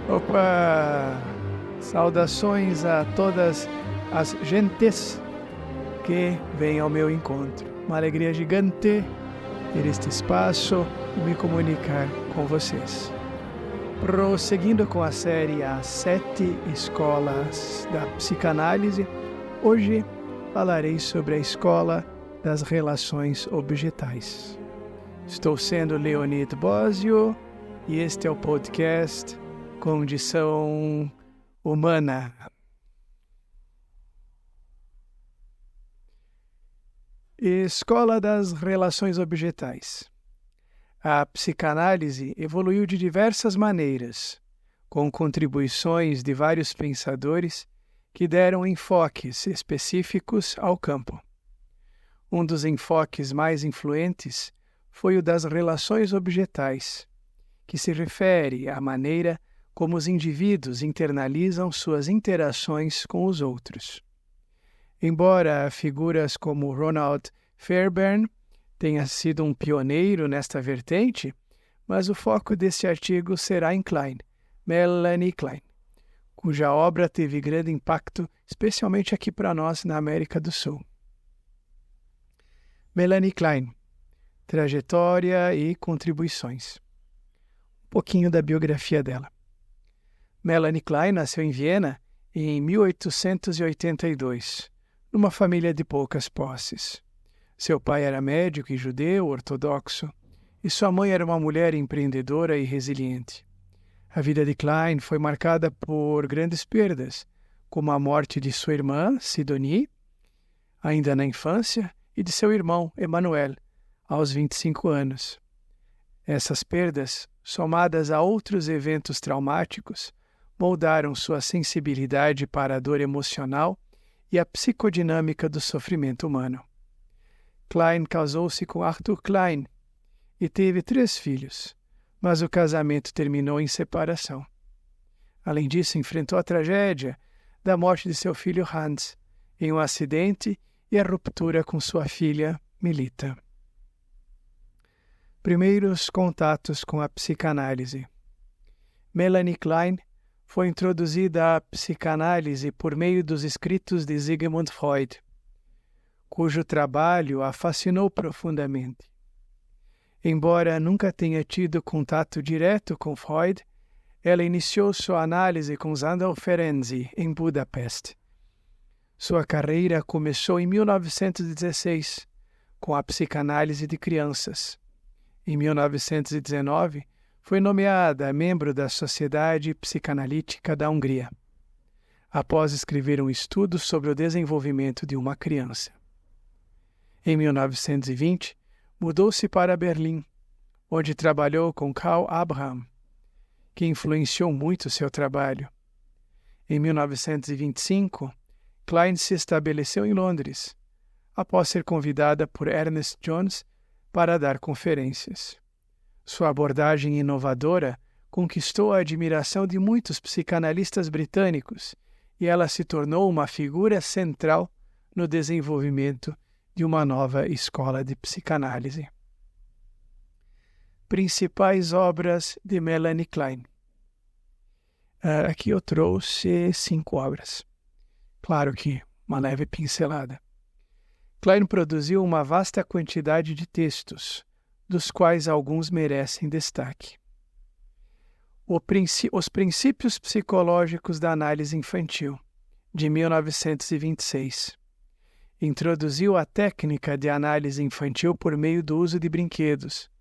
Opa! Saudações a todas as gentes que vêm ao meu encontro. Uma alegria gigante ter este espaço e me comunicar com vocês. Prosseguindo com a série As 7 Escolas da Psicanálise, hoje falarei sobre a escola das relações objetais. Estou sendo Leonid Bosio e este é o podcast Condição Humana. Escola das relações objetais. A psicanálise evoluiu de diversas maneiras, com contribuições de vários pensadores que deram enfoques específicos ao campo. Um dos enfoques mais influentes foi o das relações objetais, que se refere à maneira como os indivíduos internalizam suas interações com os outros. Embora figuras como Ronald Fairbairn tenha sido um pioneiro nesta vertente, mas o foco deste artigo será em Klein, Melanie Klein, cuja obra teve grande impacto, especialmente aqui para nós na América do Sul. Melanie Klein, trajetória e contribuições. Um pouquinho da biografia dela. Melanie Klein nasceu em Viena em 1882, numa família de poucas posses. Seu pai era médico e judeu ortodoxo, e sua mãe era uma mulher empreendedora e resiliente. A vida de Klein foi marcada por grandes perdas, como a morte de sua irmã, Sidonie, ainda na infância, e de seu irmão, Emmanuel, aos 25 anos. Essas perdas, somadas a outros eventos traumáticos, moldaram sua sensibilidade para a dor emocional e a psicodinâmica do sofrimento humano. Klein casou-se com Arthur Klein e teve 3 filhos, mas o casamento terminou em separação. Além disso, enfrentou a tragédia da morte de seu filho Hans em um acidente e a ruptura com sua filha Melita. Primeiros contatos com a psicanálise. Melanie Klein foi introduzida à psicanálise por meio dos escritos de Sigmund Freud, cujo trabalho a fascinou profundamente. Embora nunca tenha tido contato direto com Freud, ela iniciou sua análise com Sándor Ferenczi, em Budapeste. Sua carreira começou em 1916, com a psicanálise de crianças. Em 1919, foi nomeada membro da Sociedade Psicanalítica da Hungria, após escrever um estudo sobre o desenvolvimento de uma criança. Em 1920, mudou-se para Berlim, onde trabalhou com Karl Abraham, que influenciou muito seu trabalho. Em 1925, Klein se estabeleceu em Londres, após ser convidada por Ernest Jones para dar conferências. Sua abordagem inovadora conquistou a admiração de muitos psicanalistas britânicos e ela se tornou uma figura central no desenvolvimento de uma nova escola de psicanálise. Principais obras de Melanie Klein. Aqui eu trouxe 5 obras. Claro que uma leve pincelada. Klein produziu uma vasta quantidade de textos, dos quais alguns merecem destaque. Os Princípios Psicológicos da Análise Infantil, de 1926. Introduziu a técnica de análise infantil por meio do uso de brinquedos,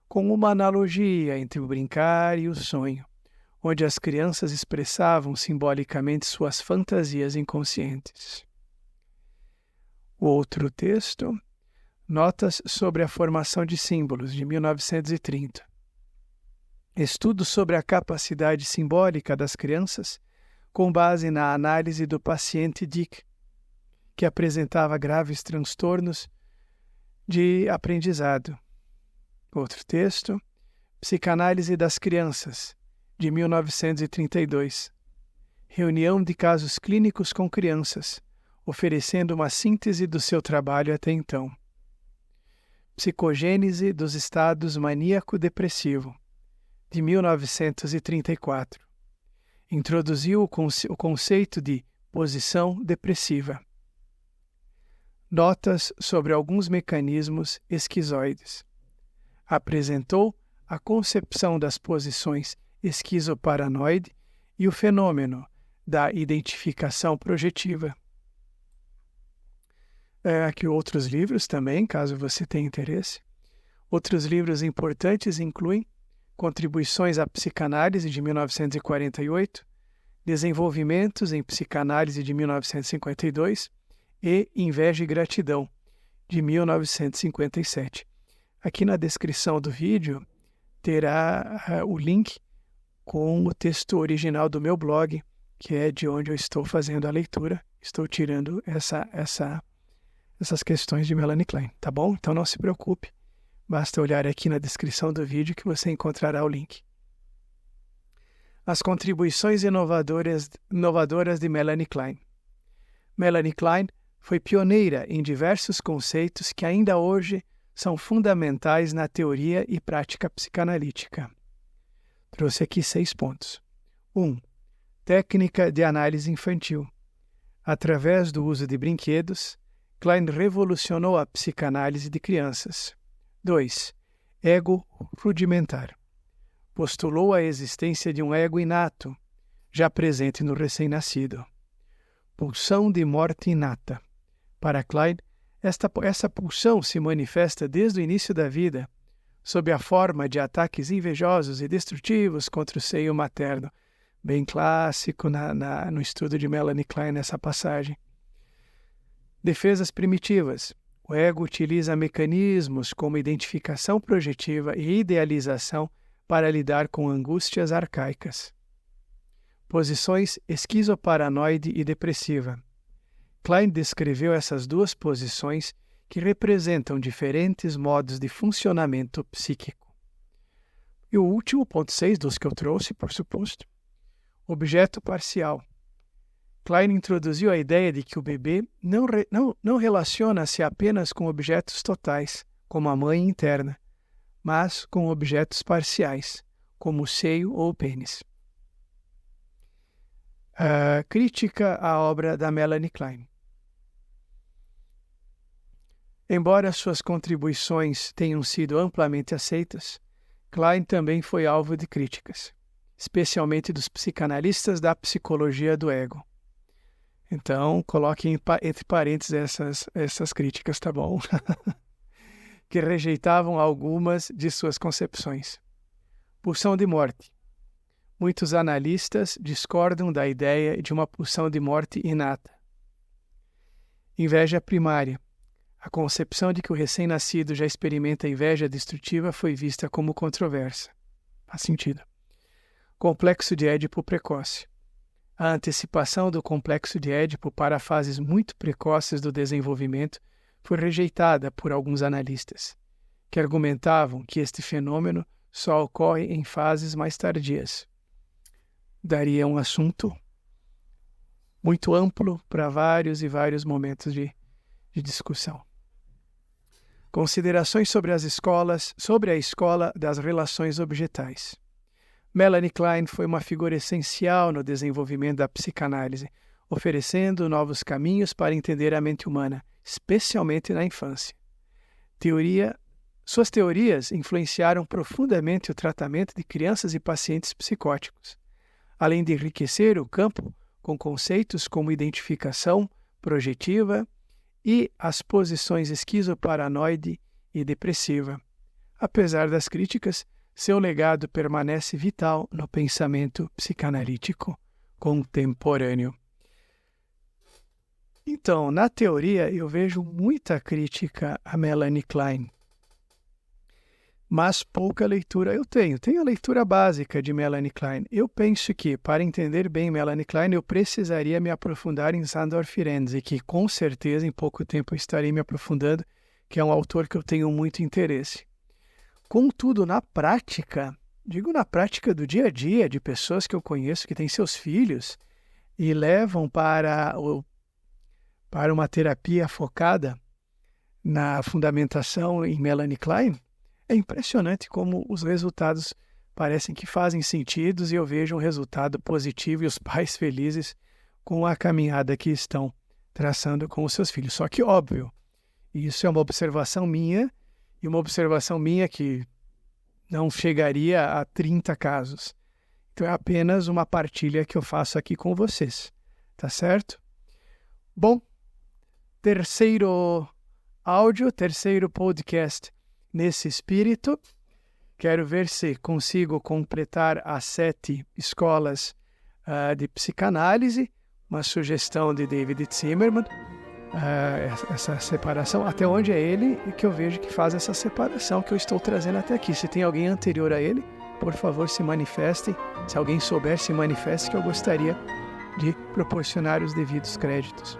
com uma analogia entre o brincar e o sonho, onde as crianças expressavam simbolicamente suas fantasias inconscientes. O outro texto, Notas sobre a Formação de Símbolos, de 1930. Estudo sobre a capacidade simbólica das crianças com base na análise do paciente Dick, que apresentava graves transtornos de aprendizado. Outro texto, Psicanálise das Crianças, de 1932. Reunião de casos clínicos com crianças, oferecendo uma síntese do seu trabalho até então. Psicogênese dos estados maníaco-depressivo, de 1934. introduziu o conceito de posição depressiva. Notas sobre alguns mecanismos esquizoides. Apresentou a concepção das posições esquizoparanoide e o fenômeno da identificação projetiva. Aqui outros livros também, caso você tenha interesse. Outros livros importantes incluem Contribuições à Psicanálise, de 1948, Desenvolvimentos em Psicanálise, de 1952, e Inveja e Gratidão, de 1957. Aqui na descrição do vídeo terá o link com o texto original do meu blog, que é de onde eu estou fazendo a leitura. Estou tirando essas questões de Melanie Klein, tá bom? Então não se preocupe, basta olhar aqui na descrição do vídeo que você encontrará o link. As contribuições inovadoras de Melanie Klein. Melanie Klein foi pioneira em diversos conceitos que ainda hoje são fundamentais na teoria e prática psicanalítica. Trouxe aqui 6 pontos. 1. Técnica de análise infantil. Através do uso de brinquedos, Klein revolucionou a psicanálise de crianças. 2. Ego rudimentar. Postulou a existência de um ego inato, já presente no recém-nascido. Pulsão de morte inata. Para Klein, essa pulsão se manifesta desde o início da vida, sob a forma de ataques invejosos e destrutivos contra o seio materno. Bem clássico no estudo de Melanie Klein nessa passagem. Defesas primitivas. O ego utiliza mecanismos como identificação projetiva e idealização para lidar com angústias arcaicas. Posições esquizoparanoide e depressiva. Klein descreveu essas duas posições que representam diferentes modos de funcionamento psíquico. E o último, ponto 6, dos que eu trouxe, por suposto. Objeto parcial. Klein introduziu a ideia de que o bebê não relaciona-se apenas com objetos totais, como a mãe interna, mas com objetos parciais, como o seio ou o pênis. Crítica à obra da Melanie Klein. Embora suas contribuições tenham sido amplamente aceitas, Klein também foi alvo de críticas, especialmente dos psicanalistas da psicologia do ego. Então, coloque entre parênteses essas críticas, tá bom? Que rejeitavam algumas de suas concepções. Pulsão de morte. Muitos analistas discordam da ideia de uma pulsão de morte inata. Inveja primária. A concepção de que o recém-nascido já experimenta inveja destrutiva foi vista como controversa. Faz sentido. Complexo de Édipo precoce. A antecipação do complexo de Édipo para fases muito precoces do desenvolvimento foi rejeitada por alguns analistas, que argumentavam que este fenômeno só ocorre em fases mais tardias. Daria um assunto muito amplo para vários e vários momentos de discussão. Considerações sobre a escola das relações objetais. Melanie Klein foi uma figura essencial no desenvolvimento da psicanálise, oferecendo novos caminhos para entender a mente humana, especialmente na infância. Suas teorias influenciaram profundamente o tratamento de crianças e pacientes psicóticos, além de enriquecer o campo com conceitos como identificação projetiva e as posições esquizoparanoide e depressiva. Apesar das críticas, seu legado permanece vital no pensamento psicanalítico contemporâneo. Então, na teoria, eu vejo muita crítica a Melanie Klein, mas pouca leitura eu tenho. Tenho a leitura básica de Melanie Klein. Eu penso que, para entender bem Melanie Klein, eu precisaria me aprofundar em Sándor Ferenczi, que com certeza em pouco tempo eu estarei me aprofundando, que é um autor que eu tenho muito interesse. Contudo, na prática, digo na prática do dia a dia, de pessoas que eu conheço que têm seus filhos e levam para uma terapia focada na fundamentação em Melanie Klein, é impressionante como os resultados parecem que fazem sentido e eu vejo um resultado positivo e os pais felizes com a caminhada que estão traçando com os seus filhos. Só que, óbvio, isso é uma observação minha e uma observação minha que não chegaria a 30 casos. Então, é apenas uma partilha que eu faço aqui com vocês, tá certo? Bom, terceiro áudio, terceiro podcast nesse espírito. Quero ver se consigo completar as 7 escolas de psicanálise, uma sugestão de David Zimmerman, essa separação, até onde é ele que eu vejo que faz essa separação que eu estou trazendo até aqui. Se tem alguém anterior a ele, por favor, se manifestem. Se alguém souber, se manifeste, que eu gostaria de proporcionar os devidos créditos.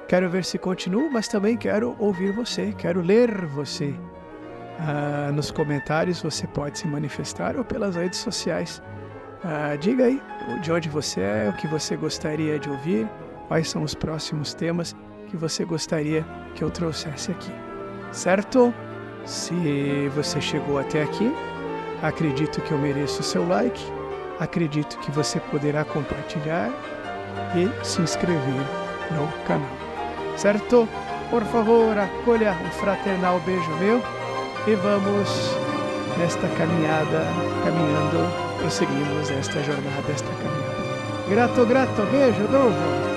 Quero ver se continuo, mas também quero ouvir você, quero ler você. Nos comentários você pode se manifestar ou pelas redes sociais. Diga aí de onde você é, o que você gostaria de ouvir, quais são os próximos temas que você gostaria que eu trouxesse aqui. Certo? Se você chegou até aqui, acredito que eu mereço o seu like, acredito que você poderá compartilhar e se inscrever no canal. Certo? Por favor, acolha um fraternal beijo meu e vamos nesta caminhando, prosseguimos esta jornada, esta caminhada. Grato, beijo, novo.